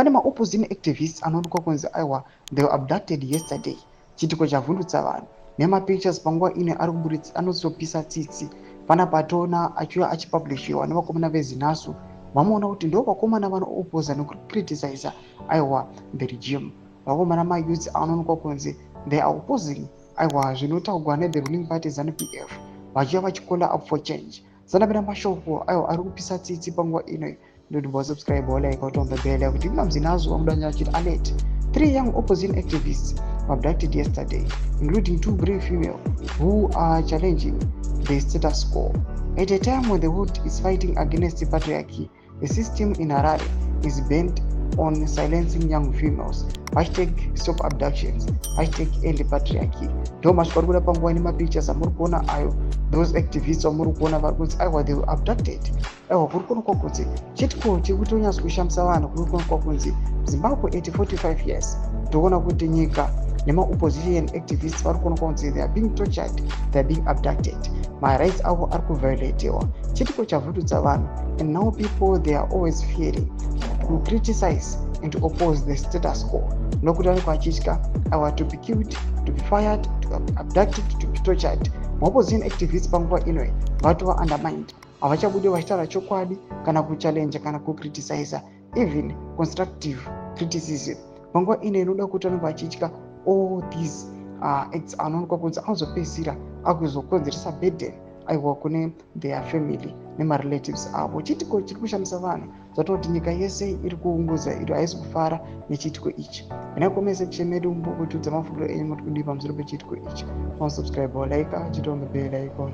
Pane maopposing activists anoonekwa kunzi aiwa they were abducted yesterday. Chiitiko chavhundutsa vanhu nemapictures panguva ino anozopisa tsitsi. Pana patona achiuya achipublishiwa nevakomana vezinasu. Vamaona kuti ndo vakomana vanoopposa nekukriticize aiwa the regime. Vakomana mayouth anoonekwa kunzi they are opposing aiwa zvinotaurwa nethe ruling party ZANU-PF vachiva vachikola up for change. Zanapinda mashoko aiwa ari kupisa tsitsi panguva ino. Ndoti subscribe like utombe bell kuti mzinazo amudanya achiti alert. 3 young opposition activists were abducted yesterday, including 2 brave female who are challenging the status quo. At a time when the world is fighting against the patriarchy, the system in Harare is bent on silencing young females. #stop abductions, #end patriarchy. Ndo mashoko kuda panguva nemapictures amuri kuona ayo. Those activists amuri kuona vari kunzi aiwa they were abducted. Aiwa kuri kuonekwa kunzi chitiko chiri kutonyatsa kushamisa vanhu kuri kuonekwa kunzi Zimbabwe at 45 years. Toona kuti nyika nema-opposition activists vari kuonekwa kunzi they are being tortured, they are being abducted. My rights avo ari kuviolatewa. Chitiko chavhundutsa vanhu, and now people they are always fearing to criticize and to oppose the status quo. Nokuti vanenge vachitya aiwa to be killed, to be fired, to be abducted, to be tortured. Ma-opposition activists panguva ino vatova undermined. Havachabudi vachitaura chokwadi kana kuchallenge kana kukriticize even constructive criticism. Panguva ino inoda kuti vanenge vachitya all these acts anoonekwa kunzi anozopedzisira akuzokonzeresa burden aiwa kune their family nemarelatives avo. Chitiko chiri kushamisa vanhu zvatoti nyika yese iri kuunguza iri haisi kufara nechitiko ichi. Kana comment section medu mukutudza mafungiro enyu kuti kudii pamusoro pechitiko ichi. Subscribe like chitombe bell icon.